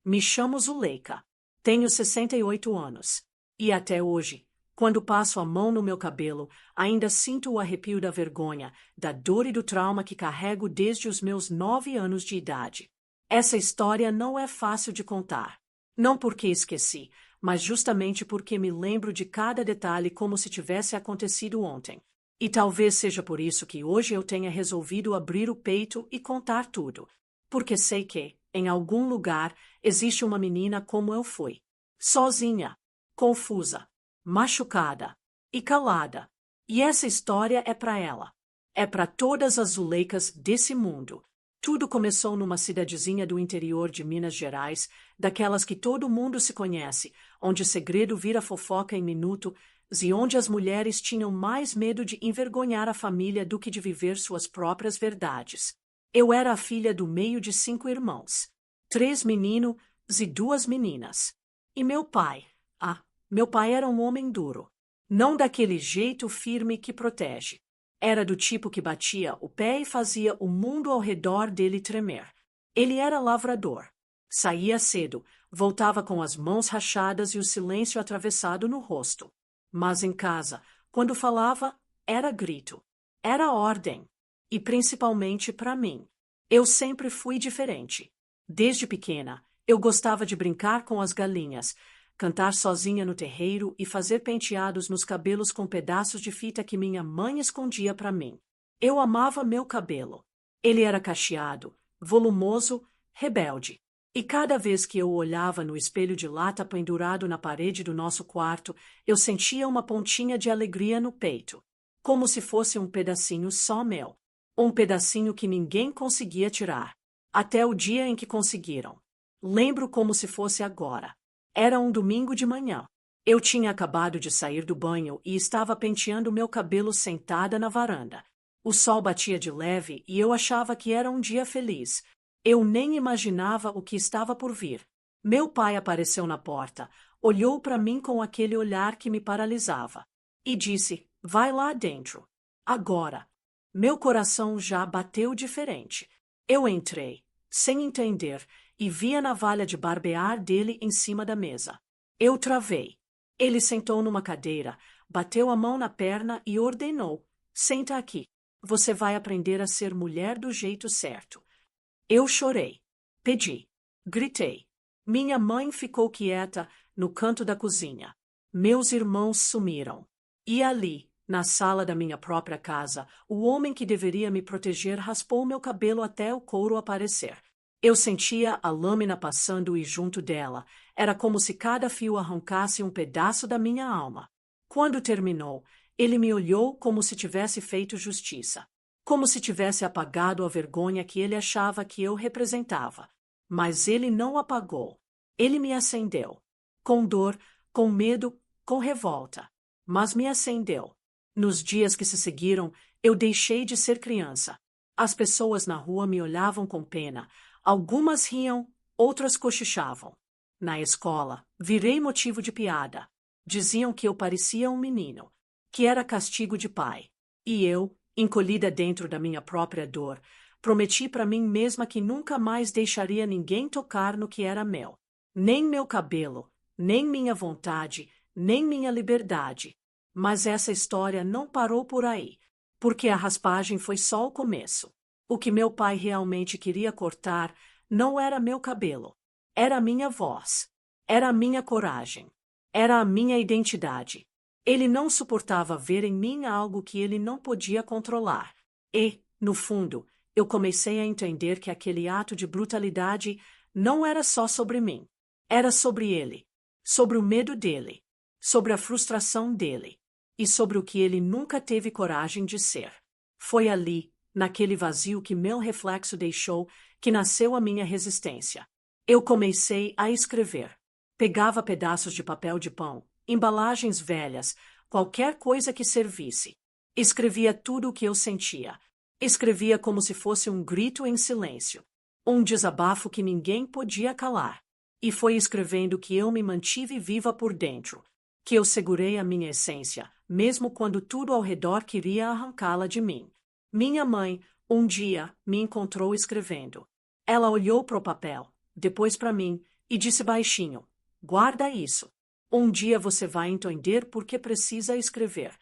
Me chamo Zuleika. Tenho 68 anos. E até hoje, quando passo a mão no meu cabelo, ainda sinto o arrepio da vergonha, da dor e do trauma que carrego desde os meus 9 anos de idade. Essa história não é fácil de contar. Não porque esqueci, mas justamente porque me lembro de cada detalhe como se tivesse acontecido ontem. E talvez seja por isso que hoje eu tenha resolvido abrir o peito e contar tudo. Porque sei que, em algum lugar, existe uma menina como eu fui. Sozinha, confusa, machucada e calada. E essa história é para ela. É para todas as Zuleikas desse mundo. Tudo começou numa cidadezinha do interior de Minas Gerais, daquelas que todo mundo se conhece, onde segredo vira fofoca em minuto, e onde as mulheres tinham mais medo de envergonhar a família do que de viver suas próprias verdades. Eu era a filha do meio de 5 irmãos, 3 meninos e 2 meninas. E meu pai era um homem duro. Não daquele jeito firme que protege. Era do tipo que batia o pé e fazia o mundo ao redor dele tremer. Ele era lavrador. Saía cedo, voltava com as mãos rachadas e o silêncio atravessado no rosto. Mas em casa, quando falava, era grito. Era ordem. E principalmente para mim. Eu sempre fui diferente. Desde pequena, eu gostava de brincar com as galinhas, cantar sozinha no terreiro e fazer penteados nos cabelos com pedaços de fita que minha mãe escondia para mim. Eu amava meu cabelo. Ele era cacheado, volumoso, rebelde. E cada vez que eu olhava no espelho de lata pendurado na parede do nosso quarto, eu sentia uma pontinha de alegria no peito, como se fosse um pedacinho só meu. Um pedacinho que ninguém conseguia tirar. Até o dia em que conseguiram. Lembro como se fosse agora. Era um domingo de manhã. Eu tinha acabado de sair do banho e estava penteando meu cabelo sentada na varanda. O sol batia de leve e eu achava que era um dia feliz. Eu nem imaginava o que estava por vir. Meu pai apareceu na porta, olhou para mim com aquele olhar que me paralisava e disse: "Vai lá dentro. Agora." Meu coração já bateu diferente. Eu entrei, sem entender, e vi a navalha de barbear dele em cima da mesa. Eu travei. Ele sentou numa cadeira, bateu a mão na perna e ordenou: "Senta aqui. Você vai aprender a ser mulher do jeito certo." Eu chorei, pedi, gritei. Minha mãe ficou quieta no canto da cozinha. Meus irmãos sumiram. E ali, na sala da minha própria casa, o homem que deveria me proteger raspou meu cabelo até o couro aparecer. Eu sentia a lâmina passando e junto dela. Era como se cada fio arrancasse um pedaço da minha alma. Quando terminou, ele me olhou como se tivesse feito justiça. Como se tivesse apagado a vergonha que ele achava que eu representava. Mas ele não apagou. Ele me acendeu. Com dor, com medo, com revolta. Mas me acendeu. Nos dias que se seguiram, eu deixei de ser criança. As pessoas na rua me olhavam com pena. Algumas riam, outras cochichavam. Na escola, virei motivo de piada. Diziam que eu parecia um menino, que era castigo de pai. E eu, encolhida dentro da minha própria dor, prometi para mim mesma que nunca mais deixaria ninguém tocar no que era meu. Nem meu cabelo, nem minha vontade, nem minha liberdade. Mas essa história não parou por aí, porque a raspagem foi só o começo. O que meu pai realmente queria cortar não era meu cabelo. Era a minha voz. Era a minha coragem. Era a minha identidade. Ele não suportava ver em mim algo que ele não podia controlar. E, no fundo, eu comecei a entender que aquele ato de brutalidade não era só sobre mim. Era sobre ele, sobre o medo dele, sobre a frustração dele e sobre o que ele nunca teve coragem de ser. Foi ali, naquele vazio que meu reflexo deixou, que nasceu a minha resistência. Eu comecei a escrever. Pegava pedaços de papel de pão, embalagens velhas, qualquer coisa que servisse. Escrevia tudo o que eu sentia. Escrevia como se fosse um grito em silêncio, um desabafo que ninguém podia calar. E foi escrevendo que eu me mantive viva por dentro, que eu segurei a minha essência, mesmo quando tudo ao redor queria arrancá-la de mim. Minha mãe, um dia, me encontrou escrevendo. Ela olhou para o papel, depois para mim, e disse baixinho: guarda isso. Um dia você vai entender por que precisa escrever.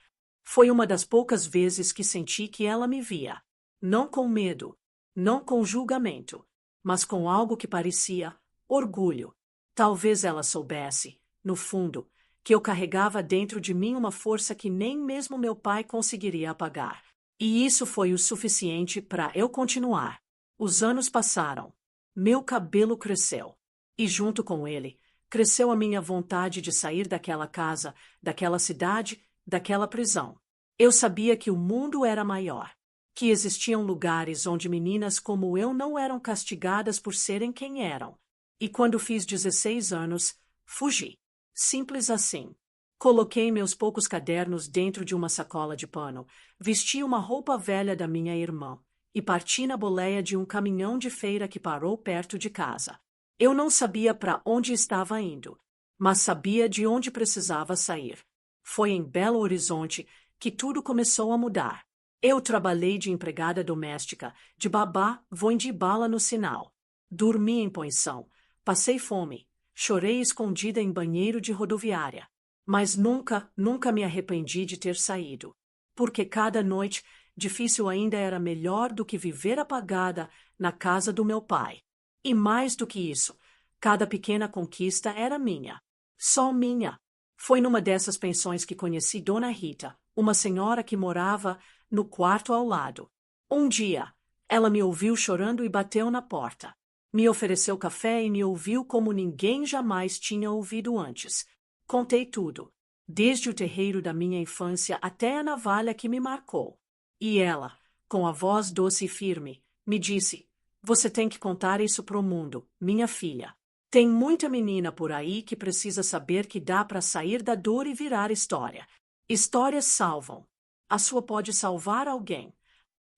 Foi uma das poucas vezes que senti que ela me via. Não com medo, não com julgamento, mas com algo que parecia orgulho. Talvez ela soubesse, no fundo, que eu carregava dentro de mim uma força que nem mesmo meu pai conseguiria apagar. E isso foi o suficiente para eu continuar. Os anos passaram. Meu cabelo cresceu. E junto com ele, cresceu a minha vontade de sair daquela casa, daquela cidade, daquela prisão. Eu sabia que o mundo era maior, que existiam lugares onde meninas como eu não eram castigadas por serem quem eram. E quando fiz 16 anos, fugi. Simples assim. Coloquei meus poucos cadernos dentro de uma sacola de pano, vesti uma roupa velha da minha irmã e parti na boleia de um caminhão de feira que parou perto de casa. Eu não sabia para onde estava indo, mas sabia de onde precisava sair. Foi em Belo Horizonte que tudo começou a mudar. Eu trabalhei de empregada doméstica, de babá, vendi bala no sinal. Dormi em pensão, passei fome, chorei escondida em banheiro de rodoviária. Mas nunca me arrependi de ter saído. Porque cada noite, difícil ainda era melhor do que viver apagada na casa do meu pai. E mais do que isso, cada pequena conquista era minha. Só minha. Foi numa dessas pensões que conheci Dona Rita, uma senhora que morava no quarto ao lado. Um dia, ela me ouviu chorando e bateu na porta. Me ofereceu café e me ouviu como ninguém jamais tinha ouvido antes. Contei tudo, desde o terreiro da minha infância até a navalha que me marcou. E ela, com a voz doce e firme, me disse: você tem que contar isso pro mundo, minha filha. Tem muita menina por aí que precisa saber que dá para sair da dor e virar história. Histórias salvam. A sua pode salvar alguém.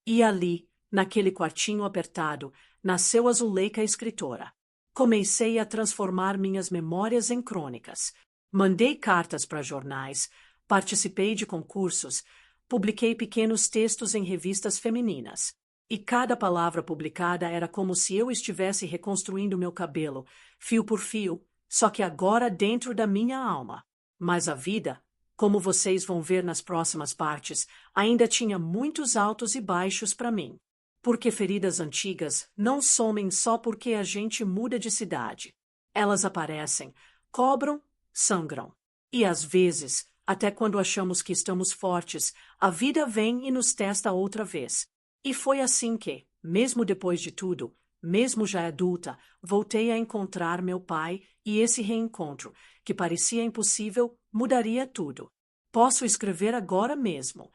E ali, naquele quartinho apertado, nasceu a Zuleika escritora. Comecei a transformar minhas memórias em crônicas. Mandei cartas para jornais, participei de concursos, publiquei pequenos textos em revistas femininas. E cada palavra publicada era como se eu estivesse reconstruindo meu cabelo, fio por fio, só que agora dentro da minha alma. Mas a vida, como vocês vão ver nas próximas partes, ainda tinha muitos altos e baixos para mim. Porque feridas antigas não somem só porque a gente muda de cidade. Elas aparecem, cobram, sangram. E às vezes, até quando achamos que estamos fortes, a vida vem e nos testa outra vez. E foi assim que, mesmo depois de tudo, mesmo já adulta, voltei a encontrar meu pai e esse reencontro, que parecia impossível, mudaria tudo. Posso escrever agora mesmo.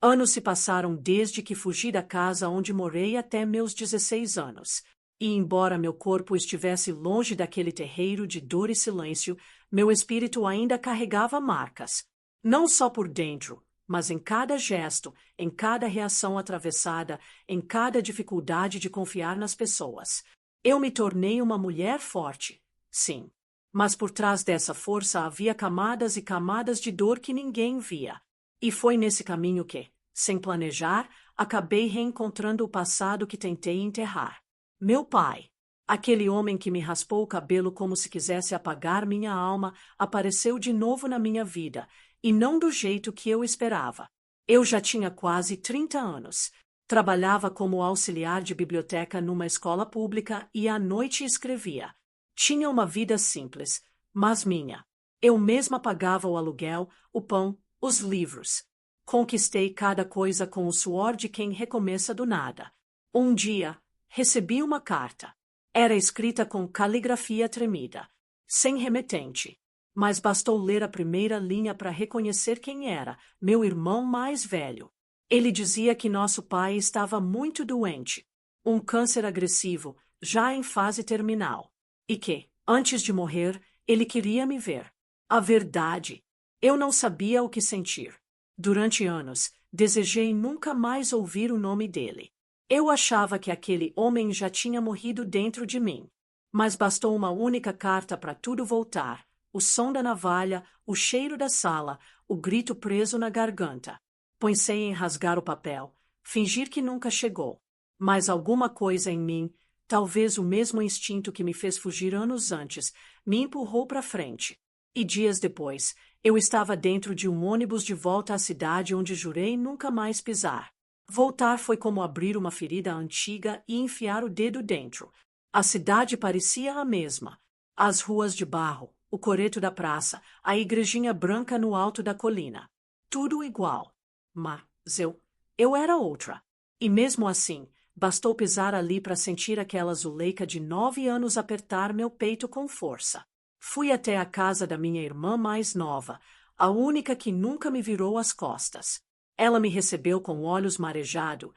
Anos se passaram desde que fugi da casa onde morei até meus 16 anos. E embora meu corpo estivesse longe daquele terreiro de dor e silêncio, meu espírito ainda carregava marcas. Não só por dentro, mas em cada gesto, em cada reação atravessada, em cada dificuldade de confiar nas pessoas. Eu me tornei uma mulher forte, sim. Mas por trás dessa força havia camadas e camadas de dor que ninguém via. E foi nesse caminho que, sem planejar, acabei reencontrando o passado que tentei enterrar. Meu pai, aquele homem que me raspou o cabelo como se quisesse apagar minha alma, apareceu de novo na minha vida, e não do jeito que eu esperava. Eu já tinha quase 30 anos. Trabalhava como auxiliar de biblioteca numa escola pública e à noite escrevia. Tinha uma vida simples, mas minha. Eu mesma pagava o aluguel, o pão, os livros. Conquistei cada coisa com o suor de quem recomeça do nada. Um dia, recebi uma carta. Era escrita com caligrafia tremida, sem remetente. Mas bastou ler a primeira linha para reconhecer quem era, meu irmão mais velho. Ele dizia que nosso pai estava muito doente, um câncer agressivo, já em fase terminal, e que, antes de morrer, ele queria me ver. A verdade, eu não sabia o que sentir. Durante anos, desejei nunca mais ouvir o nome dele. Eu achava que aquele homem já tinha morrido dentro de mim. Mas bastou uma única carta para tudo voltar. O som da navalha, o cheiro da sala, o grito preso na garganta. Pensei em rasgar o papel, fingir que nunca chegou. Mas alguma coisa em mim, Talvez o mesmo instinto que me fez fugir anos antes me empurrou para frente. E dias depois, eu estava dentro de um ônibus de volta à cidade onde jurei nunca mais pisar. Voltar foi como abrir uma ferida antiga e enfiar o dedo dentro. A cidade parecia a mesma. As ruas de barro, o coreto da praça, a igrejinha branca no alto da colina. Tudo igual. Mas eu era outra. E mesmo assim, bastou pisar ali para sentir aquela Zuleika de 9 anos apertar meu peito com força. Fui até a casa da minha irmã mais nova, a única que nunca me virou as costas. Ela me recebeu com olhos marejados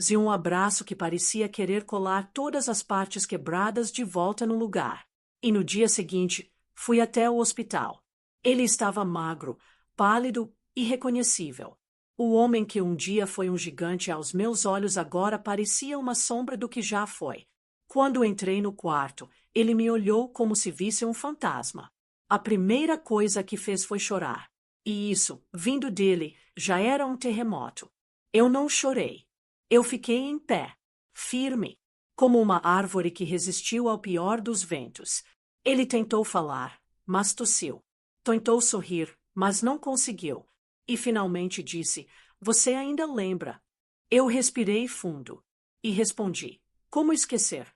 e um abraço que parecia querer colar todas as partes quebradas de volta no lugar. E no dia seguinte, fui até o hospital. Ele estava magro, pálido, irreconhecível. O homem que um dia foi um gigante aos meus olhos agora parecia uma sombra do que já foi. Quando entrei no quarto, ele me olhou como se visse um fantasma. A primeira coisa que fez foi chorar. E isso, vindo dele, já era um terremoto. Eu não chorei. Eu fiquei em pé, firme, como uma árvore que resistiu ao pior dos ventos. Ele tentou falar, mas tossiu. Tentou sorrir, mas não conseguiu. E finalmente disse: "Você ainda lembra?" Eu respirei fundo e respondi: "Como esquecer?"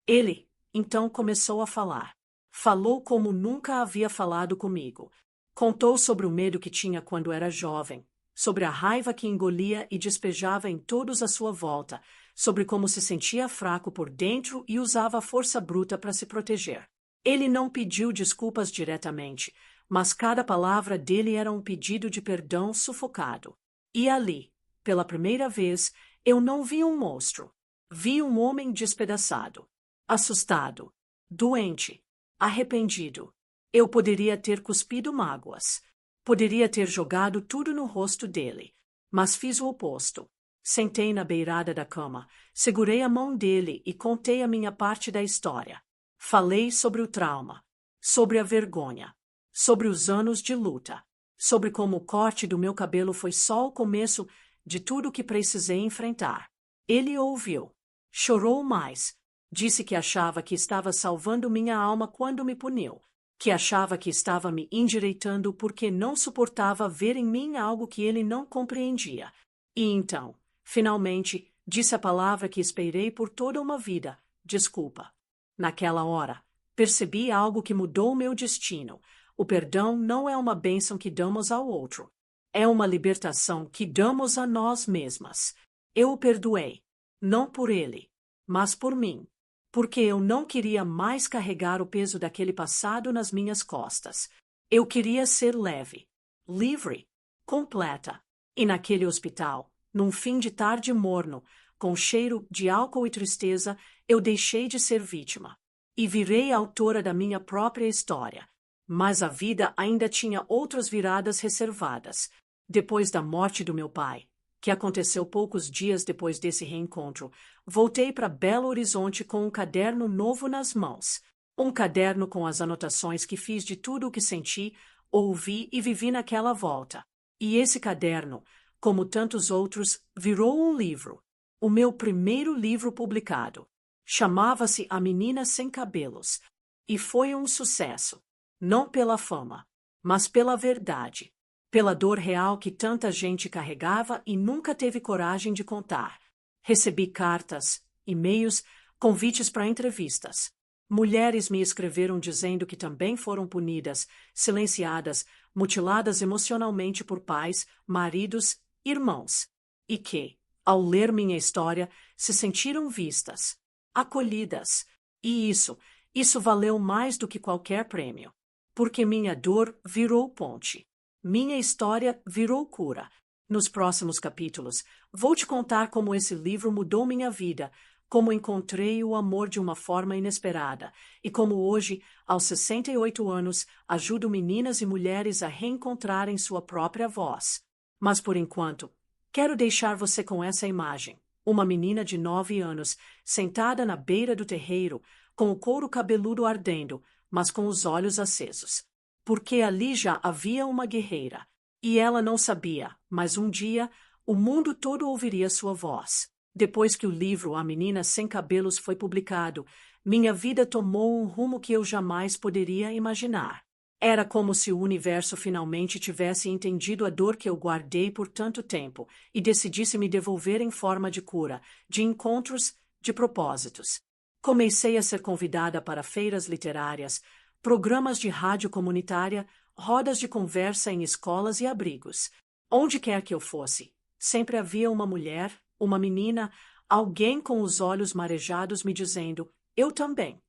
Ele, então, começou a falar. Falou como nunca havia falado comigo. Contou sobre o medo que tinha quando era jovem, sobre a raiva que engolia e despejava em todos à sua volta, sobre como se sentia fraco por dentro e usava a força bruta para se proteger. Ele não pediu desculpas diretamente, mas cada palavra dele era um pedido de perdão sufocado. E ali, pela primeira vez, eu não vi um monstro. Vi um homem despedaçado, assustado, doente, arrependido. Eu poderia ter cuspido mágoas. Poderia ter jogado tudo no rosto dele. Mas fiz o oposto. Sentei na beirada da cama, segurei a mão dele e contei a minha parte da história. Falei sobre o trauma, sobre a vergonha, sobre os anos de luta, sobre como o corte do meu cabelo foi só o começo de tudo o que precisei enfrentar. Ele ouviu. Chorou mais. Disse que achava que estava salvando minha alma quando me puniu, que achava que estava me endireitando porque não suportava ver em mim algo que ele não compreendia. E então, finalmente, disse a palavra que esperei por toda uma vida: desculpa. Naquela hora, percebi algo que mudou meu destino. O perdão não é uma bênção que damos ao outro. É uma libertação que damos a nós mesmas. Eu o perdoei, não por ele, mas por mim, porque eu não queria mais carregar o peso daquele passado nas minhas costas. Eu queria ser leve, livre, completa. E naquele hospital, num fim de tarde morno, com cheiro de álcool e tristeza, eu deixei de ser vítima. E virei autora da minha própria história. Mas a vida ainda tinha outras viradas reservadas. Depois da morte do meu pai, que aconteceu poucos dias depois desse reencontro, voltei para Belo Horizonte com um caderno novo nas mãos. Um caderno com as anotações que fiz de tudo o que senti, ouvi e vivi naquela volta. E esse caderno, como tantos outros, virou um livro. O meu primeiro livro publicado. Chamava-se A Menina Sem Cabelos. E foi um sucesso. Não pela fama, mas pela verdade. Pela dor real que tanta gente carregava e nunca teve coragem de contar. Recebi cartas, e-mails, convites para entrevistas. Mulheres me escreveram dizendo que também foram punidas, silenciadas, mutiladas emocionalmente por pais, maridos, irmãos. E que, ao ler minha história, se sentiram vistas, acolhidas. E isso valeu mais do que qualquer prêmio. Porque minha dor virou ponte. Minha história virou cura. Nos próximos capítulos, vou te contar como esse livro mudou minha vida, como encontrei o amor de uma forma inesperada e como hoje, aos 68 anos, ajudo meninas e mulheres a reencontrarem sua própria voz. Mas, por enquanto, quero deixar você com essa imagem. Uma menina de 9 anos, sentada na beira do terreiro, com o couro cabeludo ardendo, mas com os olhos acesos. Porque ali já havia uma guerreira. E ela não sabia, mas um dia o mundo todo ouviria sua voz. Depois que o livro A Menina Sem Cabelos foi publicado, minha vida tomou um rumo que eu jamais poderia imaginar. Era como se o universo finalmente tivesse entendido a dor que eu guardei por tanto tempo e decidisse me devolver em forma de cura, de encontros, de propósitos. Comecei a ser convidada para feiras literárias, programas de rádio comunitária, rodas de conversa em escolas e abrigos. Onde quer que eu fosse, sempre havia uma mulher, uma menina, alguém com os olhos marejados me dizendo: eu também.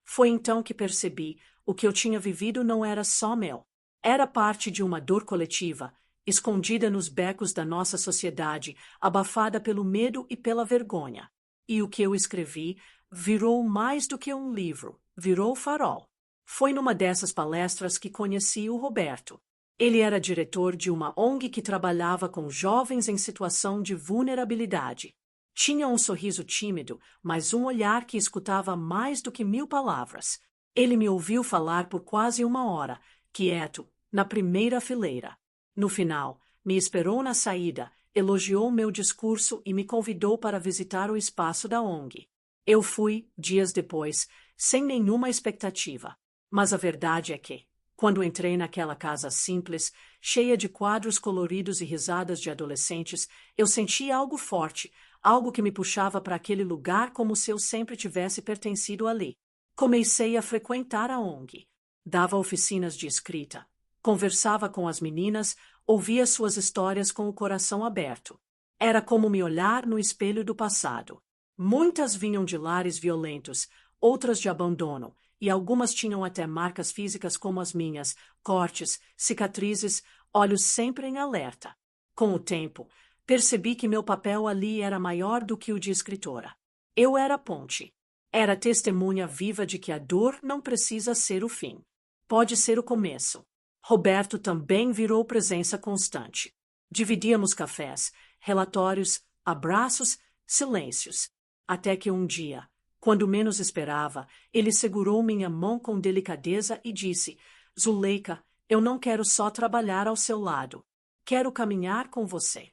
Foi então que percebi: o que eu tinha vivido não era só meu. Era parte de uma dor coletiva, escondida nos becos da nossa sociedade, abafada pelo medo e pela vergonha. E o que eu escrevi virou mais do que um livro, virou farol. Foi numa dessas palestras que conheci o Roberto. Ele era diretor de uma ONG que trabalhava com jovens em situação de vulnerabilidade. Tinha um sorriso tímido, mas um olhar que escutava mais do que 1000 palavras. Ele me ouviu falar por quase 1 hora, quieto, na primeira fileira. No final, me esperou na saída, elogiou meu discurso e me convidou para visitar o espaço da ONG. Eu fui, dias depois, sem nenhuma expectativa. Mas a verdade é que, quando entrei naquela casa simples, cheia de quadros coloridos e risadas de adolescentes, eu senti algo forte, algo que me puxava para aquele lugar como se eu sempre tivesse pertencido ali. Comecei a frequentar a ONG. Dava oficinas de escrita. Conversava com as meninas, ouvia suas histórias com o coração aberto. Era como me olhar no espelho do passado. Muitas vinham de lares violentos, outras de abandono, e algumas tinham até marcas físicas como as minhas, cortes, cicatrizes, olhos sempre em alerta. Com o tempo, percebi que meu papel ali era maior do que o de escritora. Eu era a ponte. Era testemunha viva de que a dor não precisa ser o fim. Pode ser o começo. Roberto também virou presença constante. Dividíamos cafés, relatórios, abraços, silêncios. Até que um dia, quando menos esperava, ele segurou minha mão com delicadeza e disse: Zuleika, eu não quero só trabalhar ao seu lado. Quero caminhar com você.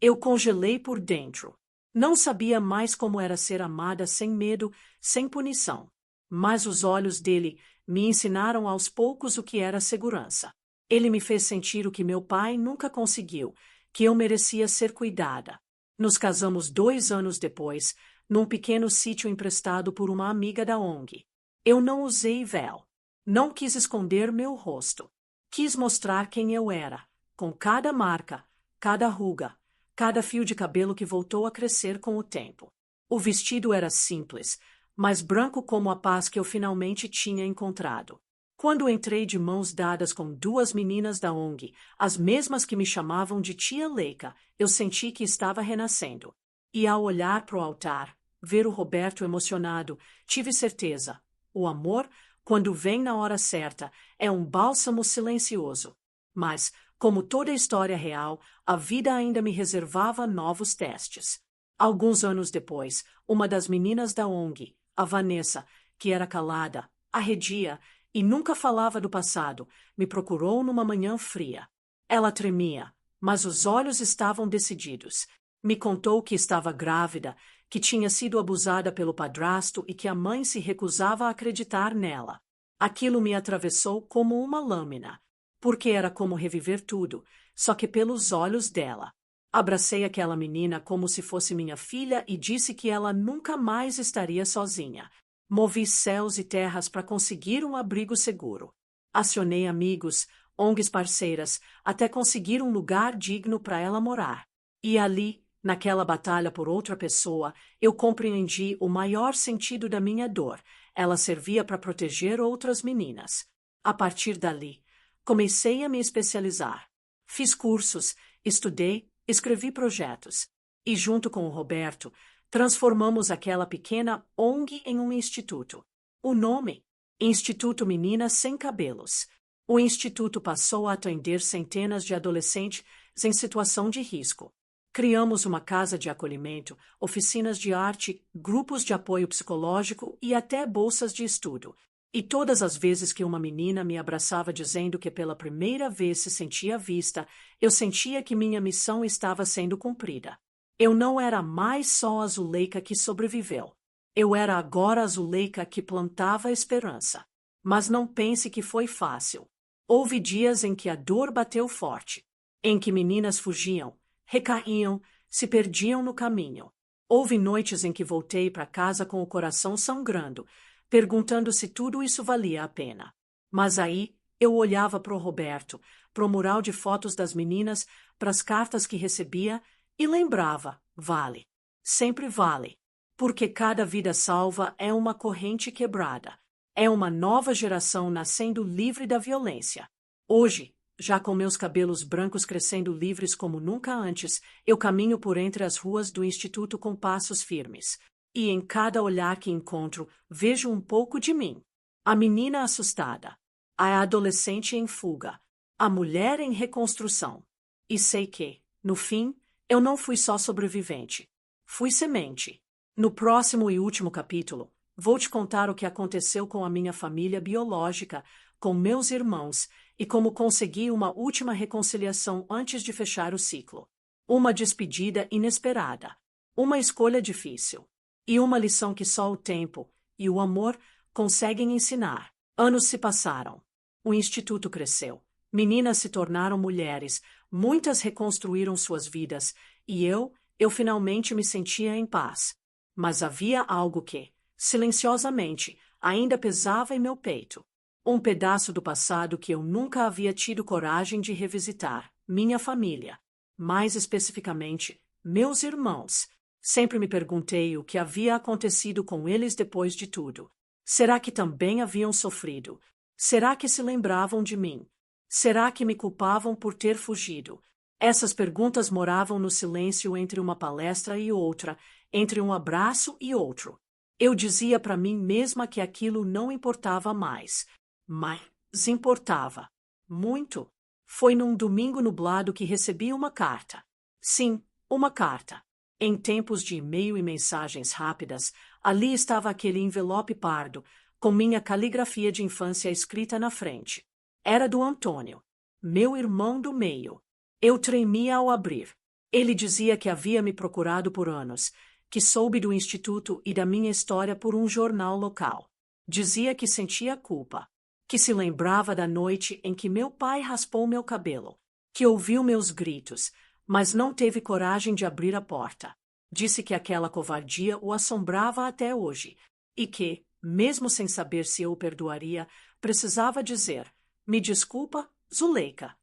Eu congelei por dentro. Não sabia mais como era ser amada sem medo, sem punição. Mas os olhos dele me ensinaram aos poucos o que era segurança. Ele me fez sentir o que meu pai nunca conseguiu, que eu merecia ser cuidada. Nos casamos 2 anos depois, num pequeno sítio emprestado por uma amiga da ONG. Eu não usei véu. Não quis esconder meu rosto. Quis mostrar quem eu era, com cada marca, cada ruga, cada fio de cabelo que voltou a crescer com o tempo. O vestido era simples, mas branco como a paz que eu finalmente tinha encontrado. Quando entrei de mãos dadas com 2 meninas da ONG, as mesmas que me chamavam de Tia Leica, eu senti que estava renascendo. E ao olhar para o altar, ver o Roberto emocionado, tive certeza. O amor, quando vem na hora certa, é um bálsamo silencioso. Mas, como toda história real, a vida ainda me reservava novos testes. Alguns anos depois, uma das meninas da ONG, a Vanessa, que era calada, arredia e nunca falava do passado, me procurou numa manhã fria. Ela tremia, mas os olhos estavam decididos. Me contou que estava grávida, que tinha sido abusada pelo padrasto e que a mãe se recusava a acreditar nela. Aquilo me atravessou como uma lâmina, porque era como reviver tudo, só que pelos olhos dela. Abracei aquela menina como se fosse minha filha e disse que ela nunca mais estaria sozinha. Movi céus e terras para conseguir um abrigo seguro. Acionei amigos, ONGs parceiras, até conseguir um lugar digno para ela morar. E ali, naquela batalha por outra pessoa, eu compreendi o maior sentido da minha dor. Ela servia para proteger outras meninas. A partir dali, comecei a me especializar. Fiz cursos, estudei, escrevi projetos. E junto com o Roberto, transformamos aquela pequena ONG em um instituto. O nome? Instituto Meninas Sem Cabelos. O instituto passou a atender centenas de adolescentes em situação de risco. Criamos uma casa de acolhimento, oficinas de arte, grupos de apoio psicológico e até bolsas de estudo. E todas as vezes que uma menina me abraçava dizendo que pela primeira vez se sentia vista, eu sentia que minha missão estava sendo cumprida. Eu não era mais só a Zuleika que sobreviveu. Eu era agora a Zuleika que plantava esperança. Mas não pense que foi fácil. Houve dias em que a dor bateu forte, em que meninas fugiam, recaíam, se perdiam no caminho. Houve noites em que voltei para casa com o coração sangrando, perguntando se tudo isso valia a pena. Mas aí eu olhava para o Roberto, para o mural de fotos das meninas, para as cartas que recebia e lembrava, vale. Sempre vale. Porque cada vida salva é uma corrente quebrada. É uma nova geração nascendo livre da violência. Hoje, já com meus cabelos brancos crescendo livres como nunca antes, eu caminho por entre as ruas do Instituto com passos firmes. E em cada olhar que encontro, vejo um pouco de mim. A menina assustada, a adolescente em fuga, a mulher em reconstrução. E sei que, no fim, eu não fui só sobrevivente. Fui semente. No próximo e último capítulo, vou te contar o que aconteceu com a minha família biológica, com meus irmãos, e como consegui uma última reconciliação antes de fechar o ciclo. Uma despedida inesperada, uma escolha difícil, e uma lição que só o tempo e o amor conseguem ensinar. Anos se passaram. O instituto cresceu. Meninas se tornaram mulheres, muitas reconstruíram suas vidas, e eu finalmente me sentia em paz. Mas havia algo que, silenciosamente, ainda pesava em meu peito. Um pedaço do passado que eu nunca havia tido coragem de revisitar. Minha família. Mais especificamente, meus irmãos. Sempre me perguntei o que havia acontecido com eles depois de tudo. Será que também haviam sofrido? Será que se lembravam de mim? Será que me culpavam por ter fugido? Essas perguntas moravam no silêncio entre uma palestra e outra, entre um abraço e outro. Eu dizia para mim mesma que aquilo não importava mais. Mas importava. Muito. Foi num domingo nublado que recebi uma carta. Sim, uma carta. Em tempos de e-mail e mensagens rápidas, ali estava aquele envelope pardo, com minha caligrafia de infância escrita na frente. Era do Antônio, meu irmão do meio. Eu tremia ao abrir. Ele dizia que havia me procurado por anos, que soube do instituto e da minha história por um jornal local. Dizia que sentia culpa, que se lembrava da noite em que meu pai raspou meu cabelo, que ouviu meus gritos, mas não teve coragem de abrir a porta. Disse que aquela covardia o assombrava até hoje e que, mesmo sem saber se eu o perdoaria, precisava dizer: "Me desculpa, Zuleika."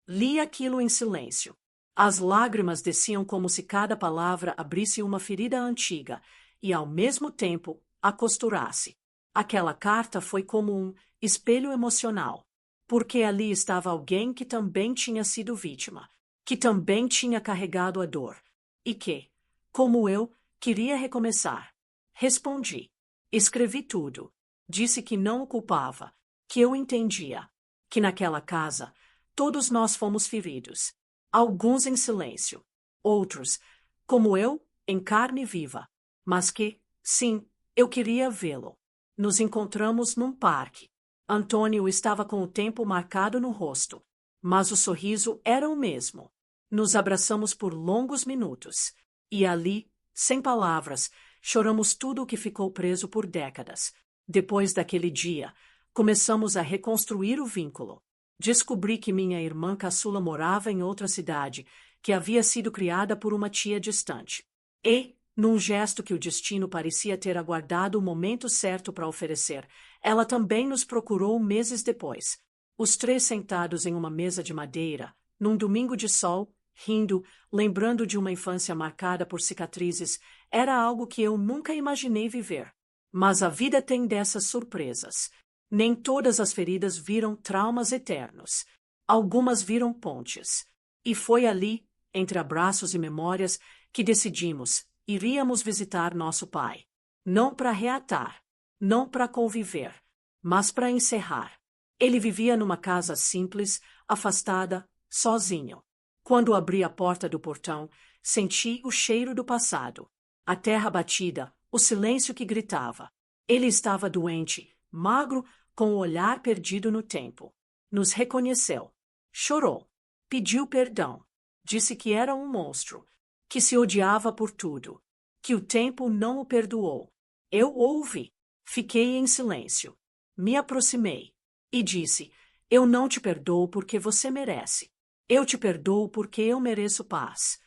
Li aquilo em silêncio. As lágrimas desciam como se cada palavra abrisse uma ferida antiga e, ao mesmo tempo, a costurasse. Aquela carta foi como um espelho emocional, porque ali estava alguém que também tinha sido vítima, que também tinha carregado a dor, e que, como eu, queria recomeçar. Respondi. Escrevi tudo. Disse que não o culpava, que eu entendia, que naquela casa todos nós fomos feridos, alguns em silêncio, outros, como eu, em carne viva, mas que, sim, eu queria vê-lo. Nos encontramos num parque. Antônio estava com o tempo marcado no rosto, mas o sorriso era o mesmo. Nos abraçamos por longos minutos, e ali, sem palavras, choramos tudo o que ficou preso por décadas. Depois daquele dia, começamos a reconstruir o vínculo. Descobri que minha irmã caçula morava em outra cidade, que havia sido criada por uma tia distante. E, num gesto que o destino parecia ter aguardado o momento certo para oferecer, ela também nos procurou meses depois. Os três sentados em uma mesa de madeira, num domingo de sol, rindo, lembrando de uma infância marcada por cicatrizes, era algo que eu nunca imaginei viver. Mas a vida tem dessas surpresas. Nem todas as feridas viram traumas eternos. Algumas viram pontes. E foi ali, entre abraços e memórias, que decidimos: iríamos visitar nosso pai. Não para reatar, não para conviver, mas para encerrar. Ele vivia numa casa simples, afastada, sozinho. Quando abri a porta do portão, senti o cheiro do passado. A terra batida, o silêncio que gritava. Ele estava doente, magro, com o olhar perdido no tempo. Nos reconheceu. Chorou. Pediu perdão. Disse que era um monstro, que se odiava por tudo, que o tempo não o perdoou. Eu ouvi. Fiquei em silêncio. Me aproximei e disse: eu não te perdoo porque você merece. Eu te perdoo porque eu mereço paz.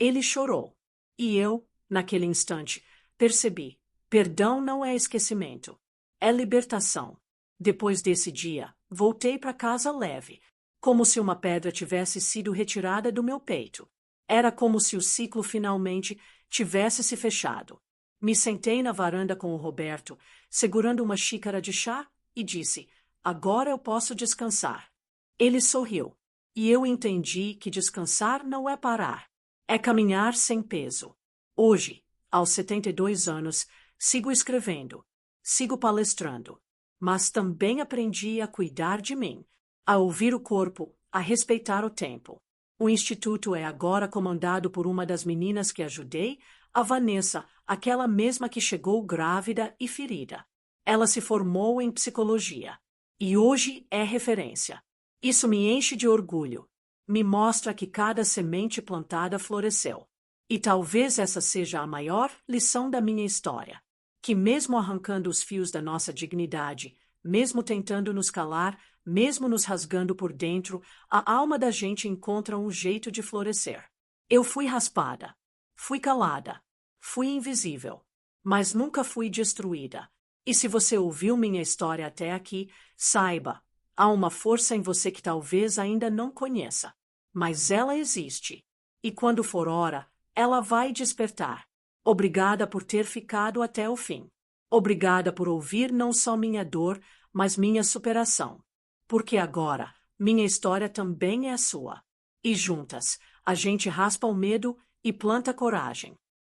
Ele chorou. E eu, naquele instante, percebi: perdão não é esquecimento, é libertação. Depois desse dia, voltei para casa leve, como se uma pedra tivesse sido retirada do meu peito. Era como se o ciclo finalmente tivesse se fechado. Me sentei na varanda com o Roberto, segurando uma xícara de chá, e disse: agora eu posso descansar. Ele sorriu, e eu entendi que descansar não é parar, é caminhar sem peso. Hoje, aos 72 anos, sigo escrevendo, sigo palestrando, mas também aprendi a cuidar de mim, a ouvir o corpo, a respeitar o tempo. O instituto é agora comandado por uma das meninas que ajudei, a Vanessa, aquela mesma que chegou grávida e ferida. Ela se formou em psicologia e hoje é referência. Isso me enche de orgulho. Me mostra que cada semente plantada floresceu. E talvez essa seja a maior lição da minha história. Que mesmo arrancando os fios da nossa dignidade, mesmo tentando nos calar, mesmo nos rasgando por dentro, a alma da gente encontra um jeito de florescer. Eu fui raspada, fui calada, fui invisível, mas nunca fui destruída. E se você ouviu minha história até aqui, saiba, há uma força em você que talvez ainda não conheça, mas ela existe. E quando for hora, ela vai despertar. Obrigada por ter ficado até o fim. Obrigada por ouvir não só minha dor, mas minha superação. Porque agora, minha história também é sua. E juntas, a gente raspa o medo e planta coragem.